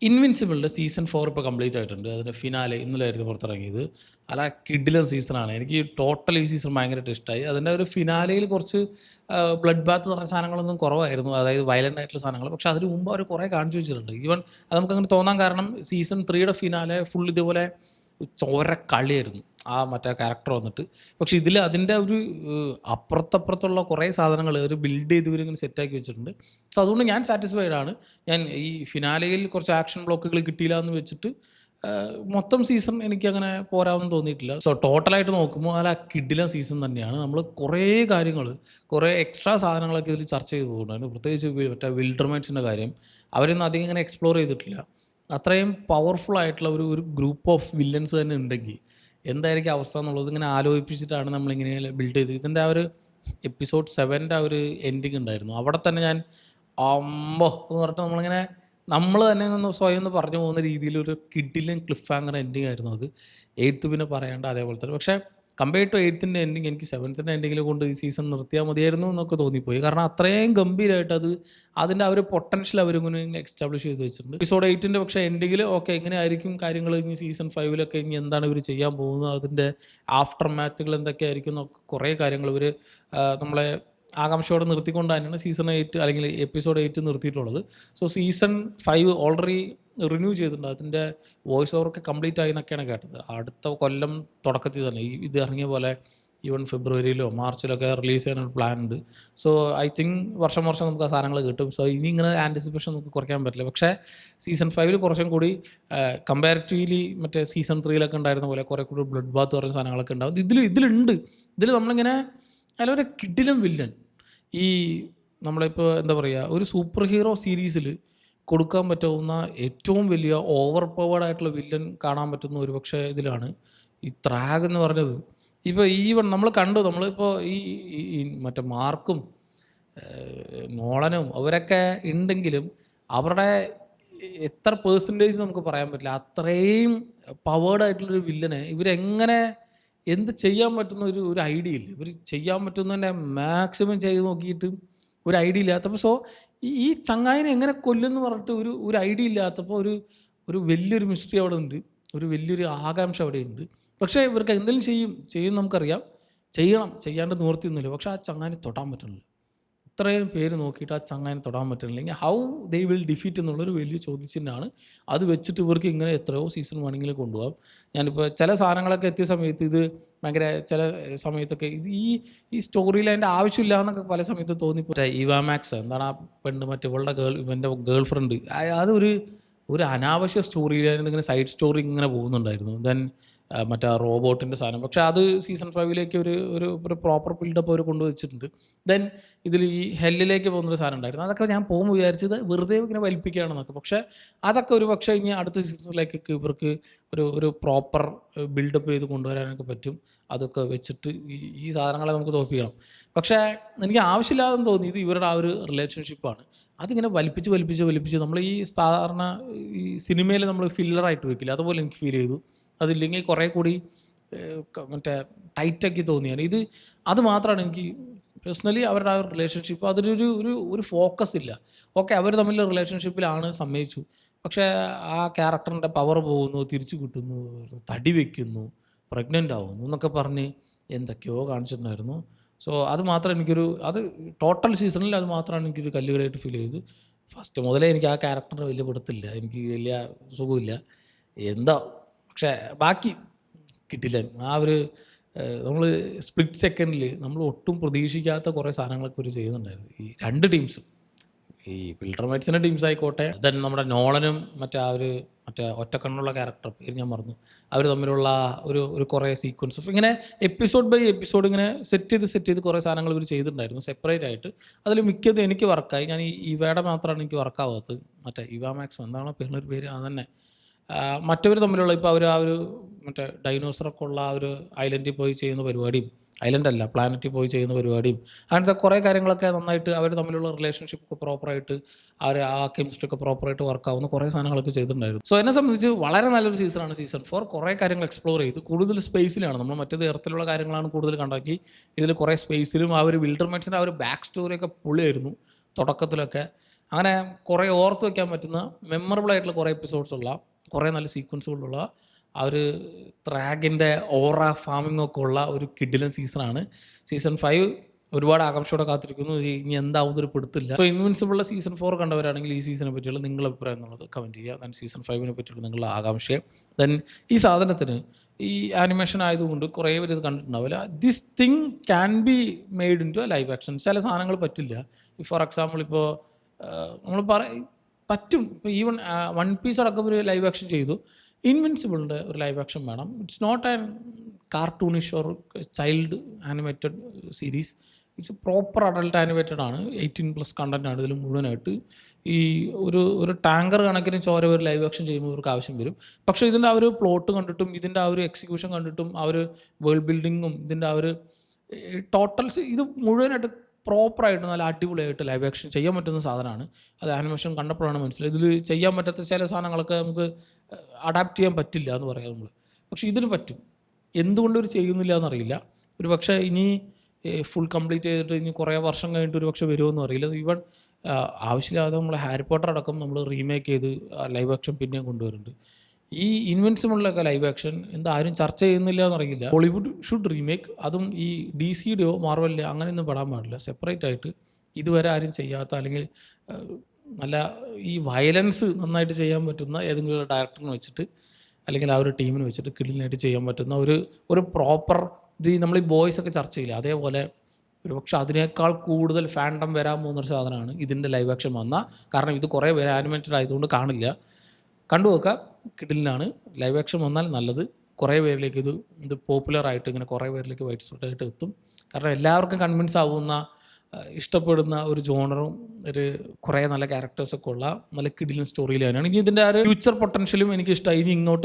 ഇൻവിൻസിബിളിൻ്റെ season 4 ഇപ്പോൾ complete ആയിട്ടുണ്ട്. അതിൻ്റെ ഫിനാലെ ഇന്നലെയായിരുന്നു പുറത്തിറങ്ങിയത്. അല്ല കിടിലൻ സീസണാണ്. എനിക്ക് ടോട്ടൽ ഈ സീസൺ ഭയങ്കരമായിട്ട് ഇഷ്ടമായി. അതിൻ്റെ ഒരു ഫിനാലയിൽ കുറച്ച് ബ്ലഡ് ബാത്ത് നിറഞ്ഞ സാധനങ്ങളൊന്നും കുറവായിരുന്നു, അതായത് വയലൻ്റ് ആയിട്ടുള്ള സാധനങ്ങൾ. പക്ഷേ അതിന് മുമ്പ് അവർ കുറേ കാണിച്ചു വെച്ചിട്ടുണ്ട്. ഈവൻ അത് നമുക്കങ്ങനെ തോന്നാൻ കാരണം സീസൺ 3യുടെ ഫിനാലെ ഫുൾ ഇതുപോലെ ചോരക്കളിയായിരുന്നു ആ മറ്റേ ക്യാരക്ടർ വന്നിട്ട്. പക്ഷേ ഇതിൽ അതിൻ്റെ ഒരു അപ്പുറത്തപ്പുറത്തുള്ള കുറേ സാധനങ്ങൾ ഒരു ബിൽഡ് ചെയ്ത് ഇവരിങ്ങനെ സെറ്റാക്കി വെച്ചിട്ടുണ്ട്. സോ അതുകൊണ്ട് ഞാൻ സാറ്റിസ്ഫൈഡ് ആണ്. ഞാൻ ഈ ഫിനാലയിൽ കുറച്ച് ആക്ഷൻ ബ്ലോക്കുകൾ കിട്ടിയില്ല എന്ന് വെച്ചിട്ട് മൊത്തം സീസൺ എനിക്കങ്ങനെ പോരാമെന്ന് തോന്നിയിട്ടില്ല. സോ ടോട്ടലായിട്ട് നോക്കുമ്പോൾ അല്ല കിടിലൻ സീസൺ തന്നെയാണ്. നമ്മൾ കുറേ കാര്യങ്ങൾ, കുറേ എക്സ്ട്രാ സാധനങ്ങളൊക്കെ ഇതിൽ ചർച്ച ചെയ്ത് പോകുന്നുണ്ടായിരുന്നു. പ്രത്യേകിച്ച് മറ്റേ വിൽഡർമേറ്റ്സിൻ്റെ കാര്യം അവരൊന്നും അധികം ഇങ്ങനെ എക്സ്പ്ലോർ ചെയ്തിട്ടില്ല. അത്രയും പവർഫുൾ ആയിട്ടുള്ള ഒരു ഗ്രൂപ്പ് ഓഫ് വില്ലൻസ് തന്നെ ഉണ്ടെങ്കിൽ എന്തായിരിക്കും അവസ്ഥ എന്നുള്ളത് ഇങ്ങനെ ആലോചിപ്പിച്ചിട്ടാണ് നമ്മളിങ്ങനെ ബിൽഡ് ചെയ്ത്. ഇതിൻ്റെ ആ ഒരു എപ്പിസോഡ് 7ൻ്റെ ആ ഒരു എൻഡിങ് ഉണ്ടായിരുന്നു. അവിടെ തന്നെ ഞാൻ അമ്പോ എന്ന് പറഞ്ഞിട്ട് നമ്മളിങ്ങനെ നമ്മൾ തന്നെ ഒന്ന് സ്വയം ഒന്ന് പറഞ്ഞു പോകുന്ന രീതിയിലൊരു കിഡിലും ക്ലിഫ് ഹാങ്ങർ എൻഡിങ് ആയിരുന്നു അത്. 8th പിന്നെ പറയേണ്ട അതേപോലെ തന്നെ. പക്ഷേ കമ്പയർഡ് ടു 8th എൻഡിങ് എനിക്ക് 7th എൻഡിങ്ങിൽ കൊണ്ട് ഈ സീസൺ നിർത്തിയാൽ മതിയായിരുന്നു എന്നൊക്കെ തോന്നിപ്പോയി. കാരണം അത്രയും ഗംഭീരമായിട്ട് അതിൻ്റെ ആ ഒരു പൊട്ടൻഷ്യൽ അവരിങ്ങനെ എക്സ്റ്റാബ്ലിഷ് ചെയ്ത് വെച്ചിട്ടുണ്ട്. എപ്പിസോഡ് 8ൻ്റെ പക്ഷേ എൻഡിങ്ങിൽ ഓക്കെ എങ്ങനെ ആയിരിക്കും കാര്യങ്ങൾ ഇനി സീസൺ 5ലൊക്കെ ഇനി എന്താണ് ഇവർ ചെയ്യാൻ പോകുന്നത്, അതിൻ്റെ ആഫ്റ്റർ മാച്ചുകൾ എന്തൊക്കെയായിരിക്കും എന്നൊക്കെ കുറേ കാര്യങ്ങൾ ഇവർ നമ്മളെ ആകാംക്ഷയോടെ നിർത്തിക്കൊണ്ട് തന്നെയാണ് സീസൺ 8 അല്ലെങ്കിൽ എപ്പിസോഡ് 8 നിർത്തിയിട്ടുള്ളത്. സോ സീസൺ 5 ഓൾറെഡി റിന്യൂ ചെയ്തിട്ടുണ്ട്. അതിൻ്റെ വോയിസ് ഓവറൊക്കെ കംപ്ലീറ്റ് ആയി എന്നൊക്കെയാണ് കേട്ടത്. അടുത്ത കൊല്ലം തുടക്കത്തിൽ തന്നെ ഇത് ഇറങ്ങിയ പോലെ ഈവൻ ഫെബ്രുവരിയിലോ മാർച്ചിലൊക്കെ റിലീസ് ചെയ്യാനൊരു പ്ലാൻ ഉണ്ട്. സോ ഐ തിങ്ക് വർഷം നമുക്ക് ആ സാധനങ്ങൾ കിട്ടും. സോ ഇനി ഇങ്ങനെ ആൻറ്റിസിപ്പേഷൻ നമുക്ക് കുറയ്ക്കാൻ പറ്റില്ല. പക്ഷേ സീസൺ 5 കുറച്ചും കൂടി കമ്പാരിറ്റീവ്ലി മറ്റേ സീസൺ 3 ഉണ്ടായിരുന്ന പോലെ കുറേ കൂടി ബ്ലഡ് ബാത്ത് പറഞ്ഞ സാധനങ്ങളൊക്കെ ഉണ്ടാവും. ഇതിലുണ്ട്. ഇതിൽ നമ്മളിങ്ങനെ അതിലൊരു കിടിലൻ വില്ലൻ, ഈ നമ്മളിപ്പോൾ എന്താ പറയുക, ഒരു സൂപ്പർ ഹീറോ സീരീസിൽ കൊടുക്കാൻ പറ്റാവുന്ന ഏറ്റവും വലിയ ഓവർ പവേർഡ് ആയിട്ടുള്ള വില്ലൻ കാണാൻ പറ്റുന്ന ഒരു പക്ഷേ ഇതിലാണ് ഈ ത്രാഗ് എന്ന് പറഞ്ഞത്. ഇപ്പോൾ ഈവൻ നമ്മൾ കണ്ടു, നമ്മളിപ്പോൾ ഈ മറ്റേ മാർക്കും നോളനും അവരൊക്കെ ഉണ്ടെങ്കിലും അവരുടെ എത്ര പേഴ്സൻറ്റേജ് നമുക്ക് പറയാൻ പറ്റില്ല. അത്രയും പവേർഡ് ആയിട്ടുള്ളൊരു വില്ലനെ ഇവരെങ്ങനെ എന്ത് ചെയ്യാൻ പറ്റുന്ന ഒരു ഐഡിയ ഇല്ല. ഇവർ ചെയ്യാൻ പറ്റുന്നതിൻ്റെ മാക്സിമം ചെയ്ത് നോക്കിയിട്ട് ഒരു ഐഡിയ ഇല്ലാത്തപ്പോൾ സോ ഈ ചങ്ങായിനെ എങ്ങനെ കൊല്ലുമെന്ന് പറഞ്ഞിട്ട് ഒരു ഐഡിയ ഇല്ലാത്തപ്പോൾ ഒരു വലിയൊരു മിസ്റ്ററി അവിടെ ഉണ്ട്, ഒരു വലിയൊരു ആകാംക്ഷ അവിടെ ഉണ്ട്. പക്ഷേ ഇവർക്ക് എന്തെങ്കിലും ചെയ്യും നമുക്കറിയാം, ചെയ്യാണ്ട് നിവർത്തിയൊന്നുമില്ല. പക്ഷേ ആ ചങ്ങായിനെ തൊടാൻ പറ്റുന്നില്ല. ഇത്രയും പേര് നോക്കിയിട്ട് ആ ചങ്ങായിനെ തൊടാൻ പറ്റുന്നില്ലെങ്കിൽ ഹൗ ദേ വിൽ ഡിഫീറ്റ് എന്നുള്ളൊരു വലിയ ചോദ്യചിഹ്നമാണ്. അത് വെച്ചിട്ട് ഇവർക്ക് ഇങ്ങനെ എത്രയോ സീസൺ വേണമെങ്കിൽ കൊണ്ടുപോകാം. ഞാനിപ്പോൾ ചില സാധനങ്ങളൊക്കെ എത്തിയ സമയത്ത് ഇത് ഭയങ്കര ചില സമയത്തൊക്കെ ഈ സ്റ്റോറിയിൽ അതിൻ്റെ ആവശ്യമില്ല എന്നൊക്കെ പല സമയത്ത് തോന്നിപ്പോട്ടെ. ഇവാമാക്സ് എന്താണ് ആ പെണ്ണ് മറ്റേ ഇവളുടെ ഇവൻ്റെ ഗേൾ ഫ്രണ്ട്, അതൊരു അനാവശ്യ സ്റ്റോറിയിലായിരുന്നു. ഇങ്ങനെ സൈഡ് സ്റ്റോറി ഇങ്ങനെ പോകുന്നുണ്ടായിരുന്നു. ദെൻ മറ്റേ റോബോട്ടിൻ്റെ സാധനം, പക്ഷേ അത് സീസൺ 5ലേക്ക് ഒരു പ്രോപ്പർ ബിൽഡപ്പ് അവർ കൊണ്ടുവച്ചിട്ടുണ്ട്. ദെൻ ഇതിൽ ഈ ഹെല്ലിലേക്ക് പോകുന്നൊരു സാധനം ഉണ്ടായിരുന്നു. അതൊക്കെ ഞാൻ പോകുമ്പോൾ വിചാരിച്ചത് വെറുതെ ഇങ്ങനെ വലിപ്പിക്കുകയാണെന്നൊക്കെ. പക്ഷേ അതൊക്കെ ഒരു പക്ഷേ ഇനി അടുത്ത സീസണിലേക്കൊക്കെ ഇവർക്ക് ഒരു പ്രോപ്പർ ബിൽഡപ്പ് ചെയ്ത് കൊണ്ടുവരാനൊക്കെ പറ്റും. അതൊക്കെ വെച്ചിട്ട് ഈ സാധനങ്ങളെ നമുക്ക് തോൽപ്പിക്കണം. പക്ഷേ എനിക്ക് ആവശ്യമില്ലാതെന്ന് തോന്നിയത് ഇവരുടെ ആ ഒരു റിലേഷൻഷിപ്പാണ്. അതിങ്ങനെ വലിപ്പിച്ച് നമ്മൾ ഈ സാധാരണ ഈ സിനിമയിൽ നമ്മൾ ഫില്ലറായിട്ട് വെക്കില്ല, അതുപോലെ എനിക്ക് ഫീൽ ചെയ്തു. അതില്ലെങ്കിൽ കുറേ കൂടി മറ്റേ ടൈറ്റാക്കി തോന്നിയാണ് അത് മാത്രമാണ് എനിക്ക് പേഴ്സണലി അവരുടെ ആ ഒരു റിലേഷൻഷിപ്പ് അതിലൊരു ഫോക്കസ് ഇല്ല. ഓക്കെ അവർ തമ്മിൽ റിലേഷൻഷിപ്പിലാണ്, സമ്മതിച്ചു. പക്ഷേ ആ ക്യാരക്ടറിൻ്റെ പവർ പോകുന്നു, തിരിച്ചു കിട്ടുന്നു, തടി വയ്ക്കുന്നു, പ്രഗ്നൻ്റ് ആവുന്നു എന്നൊക്കെ പറഞ്ഞ് എന്തൊക്കെയോ കാണിച്ചിട്ടുണ്ടായിരുന്നു. സോ അത് മാത്രം അത് ടോട്ടൽ സീസണിൽ അത് മാത്രമാണ് എനിക്കൊരു കല്ലുകളായിട്ട് ഫീൽ ചെയ്തു. ഫസ്റ്റ് മുതലേ എനിക്ക് ആ ക്യാരക്ടറിന് വലിയ പിടുത്തില്ല, എനിക്ക് വലിയ സുഖമില്ല എന്താ. പക്ഷേ ബാക്കി കിട്ടില്ല. നമ്മൾ സ്പ്ലിറ്റ് സെക്കൻഡിൽ നമ്മൾ ഒട്ടും പ്രതീക്ഷിക്കാത്ത കുറേ സാധനങ്ങളൊക്കെ അവർ ചെയ്യുന്നുണ്ടായിരുന്നു ഈ രണ്ട് ടീംസും. ഈ വിൽഡർമൈറ്റ്സിൻ്റെ ടീംസ് ആയിക്കോട്ടെ, ദെൻ നമ്മുടെ നോളനും മറ്റേ ഒറ്റക്കണ്ണുള്ള ക്യാരക്ടർ പേര് ഞാൻ മറന്നു, അവർ തമ്മിലുള്ള ഒരു കുറേ സീക്വൻസ് ഇങ്ങനെ എപ്പിസോഡ് ബൈ എപ്പിസോഡ് ഇങ്ങനെ സെറ്റ് ചെയ്ത് കുറേ സാധനങ്ങൾ ഇവർ ചെയ്തിട്ടുണ്ടായിരുന്നു സെപ്പറേറ്റ് ആയിട്ട്. അതിൽ മിക്കത് എനിക്ക് വർക്കായി. ഞാൻ ഇവയുടെ മാത്രമാണ് എനിക്ക് വർക്കാവാത്തത്. മറ്റേ ഇവാമാക്സ് എന്താണോ പേര് അതന്നെ. മറ്റവർ തമ്മിലുള്ള ഇപ്പോൾ അവർ മറ്റേ ഡൈനോസറൊക്കെ ഉള്ള ആ ഒരു ഐലൻഡിൽ പോയി ചെയ്യുന്ന പരിപാടിയും, ഐലൻഡല്ല പ്ലാനറ്റിൽ പോയി ചെയ്യുന്ന പരിപാടിയും, അങ്ങനത്തെ കുറേ കാര്യങ്ങളൊക്കെ നന്നായിട്ട് അവർ തമ്മിലുള്ള റിലേഷൻഷിപ്പൊക്കെ പ്രോപ്പറായിട്ട് ആ കെമിസ്ട്രി ഒക്കെ പ്രോപ്പറായിട്ട് വർക്കാവുന്ന കുറേ സാധനങ്ങളൊക്കെ ചെയ്തിട്ടുണ്ടായിരുന്നു. സോ എന്നെ സംബന്ധിച്ച് വളരെ നല്ലൊരു സീസണാണ് സീസൺ 4. കുറേ കാര്യങ്ങൾ എക്സ്പ്ലോർ ചെയ്ത് കൂടുതൽ സ്പേസിലാണ്. നമ്മൾ മറ്റേത് എർത്തിലുള്ള കാര്യങ്ങളാണ് കൂടുതൽ കണ്ടാക്കി. ഇതിൽ കുറേ സ്പേസിലും ആ ഒരു വിൽഡർമൈറ്റ്സിൻ്റെ ആ ഒരു ബാക്ക് സ്റ്റോറിയൊക്കെ പൊളിയായിരുന്നു തുടക്കത്തിലൊക്കെ. അങ്ങനെ കുറേ ഓർത്ത് വയ്ക്കാൻ പറ്റുന്ന മെമ്മറബിൾ ആയിട്ടുള്ള കുറേ എപ്പിസോഡ്സ് ഉള്ള കുറേ നല്ല സീക്വൻസുകളുള്ള ആ ഒരു ത്രാഗിൻ്റെ ഓറ ഫാമിംഗ് ഒക്കെ ഉള്ള ഒരു കിഡിലൻ സീസണാണ് സീസൺ 5. ഒരുപാട് ആകാംക്ഷയോടെ കാത്തിരിക്കുന്നു. ഇനി എന്താവുന്നൊരു പിടുത്തില്ല. സോ ഇൻവിൻസിബിളിലെ സീസൺ 4 കണ്ടവരാണെങ്കിൽ ഈ സീസണിനെ പറ്റിയുള്ള നിങ്ങളുടെ അഭിപ്രായം എന്നുള്ളത് കമൻറ്റ് ചെയ്യുക. ദെൻ സീസൺ 5നെ പറ്റിയുള്ള നിങ്ങളുടെ ആകാംക്ഷയെ. ദെൻ ഈ സാധനത്തിന് ഈ ആനിമേഷൻ ആയതുകൊണ്ട് കുറേ പേര് ഇത് കണ്ടിട്ടുണ്ടാവില്ല. This thing can be made into a live action. ചില സാധനങ്ങൾ പറ്റില്ല. ഫോർ എക്സാമ്പിൾ ഇപ്പോൾ നമ്മൾ പറ്റും. ഇപ്പോൾ ഈവൻ വൺ പീസ് അടക്കം ഒരു ലൈവ് ആക്ഷൻ ചെയ്തു. ഇൻവിൻസിബിളിൻ്റെ ഒരു ലൈവ് ആക്ഷൻ വേണം. It's not an cartoonish or child animated series. It's proper adult animated ആണ്. 18+ കണ്ടൻ്റ് ആണ് ഇതിൽ മുഴുവനായിട്ട്. ഈ ഒരു ടാങ്കർ കണക്കിന് ചോര ഒരു ലൈവ് ആക്ഷൻ ചെയ്യുമ്പോൾ ഇവർക്ക് ആവശ്യം വരും. പക്ഷേ ഇതിൻ്റെ ആ ഒരു പ്ലോട്ട് കണ്ടിട്ടും ഇതിൻ്റെ ആ ഒരു എക്സിക്യൂഷൻ കണ്ടിട്ടും ആ ഒരു വേൾഡ് ബിൽഡിങ്ങും ഇതിൻ്റെ ആ ഒരു ടോട്ടൽസ് ഇത് മുഴുവനായിട്ട് പ്രോപ്പറായിട്ട് നല്ല അടിപൊളിയായിട്ട് ലൈവ് ആക്ഷൻ ചെയ്യാൻ പറ്റുന്ന സാധനമാണ്. അത് ആനിമേഷൻ കണ്ടപ്പോഴാണ് മനസ്സിലായത്. ഇതിൽ ചെയ്യാൻ പറ്റാത്ത ചില സാധനങ്ങളൊക്കെ നമുക്ക് അഡാപ്റ്റ് ചെയ്യാൻ പറ്റില്ല എന്ന് പറയാം നമ്മൾ. പക്ഷേ ഇതിന് പറ്റും. എന്തുകൊണ്ട് ഇവർ ചെയ്യുന്നില്ല എന്നറിയില്ല. ഒരു പക്ഷേ ഇനി ഫുൾ കംപ്ലീറ്റ് ചെയ്തിട്ട് ഇനി കുറേ വർഷം കഴിഞ്ഞിട്ട് ഒരു പക്ഷേ വരുമോ അറിയില്ല. ഈവൻ ആവശ്യമില്ലാതെ നമ്മൾ ഹാരി പോട്ടർ അടക്കം നമ്മൾ റീമേക്ക് ചെയ്ത് ലൈവ് ആക്ഷൻ പിന്നെയും കൊണ്ടുവരുന്നുണ്ട്. ഈ ഇൻവിൻസിബിളിലൊക്കെ ലൈവ് ആക്ഷൻ എന്താ ആരും ചർച്ച ചെയ്യുന്നില്ല എന്നറിയില്ല. Hollywood should remake. അതും ഈ DC-യുടെയോ മാർവലിൻ്റെയോ അങ്ങനെയൊന്നും പെടാൻ പാടില്ല. സെപ്പറേറ്റ് ആയിട്ട് ഇതുവരെ ആരും ചെയ്യാത്ത അല്ലെങ്കിൽ നല്ല ഈ വയലൻസ് നന്നായിട്ട് ചെയ്യാൻ പറ്റുന്ന ഏതെങ്കിലും ഒരു ഡയറക്ടറിനെ വെച്ചിട്ട് അല്ലെങ്കിൽ ആ ഒരു ടീമിനെ വെച്ചിട്ട് കിഡിലിനായിട്ട് ചെയ്യാൻ പറ്റുന്ന ഒരു പ്രോപ്പർ ഇത് നമ്മൾ ഈ ബോയ്സൊക്കെ ചർച്ച ചെയ്യില്ല. അതേപോലെ ഒരു പക്ഷേ അതിനേക്കാൾ കൂടുതൽ ഫാൻഡം വരാൻ പോകുന്നൊരു സാധനമാണ് ഇതിൻ്റെ ലൈവ് ആക്ഷൻ വന്നാൽ. കാരണം ഇത് കുറേ പേര് ആനിമേറ്റഡ് ആയതുകൊണ്ട് കാണില്ല. കണ്ടു നോക്കുക, കിഡിലിനാണ്. ലൈവ് ആക്ഷൻ വന്നാൽ നല്ലത്. കുറേ പേരിലേക്ക് ഇത് പോപ്പുലറായിട്ട് ഇങ്ങനെ കുറേ പേരിലേക്ക് വൈഡ് സ്പ്രെഡായിട്ട് എത്തും. കാരണം എല്ലാവർക്കും കൺവിൻസ് ആവുന്ന ഇഷ്ടപ്പെടുന്ന ഒരു ജോണറും ഒരു കുറേ നല്ല ക്യാരക്ടേഴ്സൊക്കെ ഉള്ള നല്ല കിഡിലൻ സ്റ്റോറിയിൽ തന്നെയാണ്. ഇനി ഇതിൻ്റെ ആ ഒരു ഫ്യൂച്ചർ പൊട്ടൻഷ്യലും എനിക്ക് ഇഷ്ടമായി.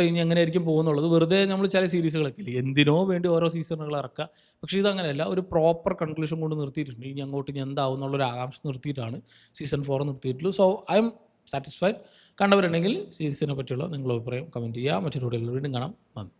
ഇനി എങ്ങനെ ആയിരിക്കും പോകുന്നുള്ളത്. വെറുതെ നമ്മൾ ചില സീരീസുകളൊക്കെ ഇല്ലേ എന്തിനോ വേണ്ടി ഓരോ സീസണുകൾ ഇറക്കുക. പക്ഷേ ഇതങ്ങനെയല്ല. ഒരു പ്രോപ്പർ കൺക്ലൂഷൻ കൊണ്ട് നിർത്തിയിട്ടുണ്ട്. ഇനി എന്താവും എന്നുള്ളൊരു ആകാംക്ഷ നിർത്തിയിട്ടാണ് സീസൺ 4 നിർത്തിയിട്ടുള്ളൂ. So I'm satisfied. കണ്ടവരുണ്ടെങ്കിൽ സീരീസിനെ പറ്റിയുള്ള നിങ്ങളുടെ അഭിപ്രായം കമൻറ്റ് ചെയ്യുക. മറ്റൊരു വീഡിയോയിൽ വീണ്ടും കാണാം. നന്ദി.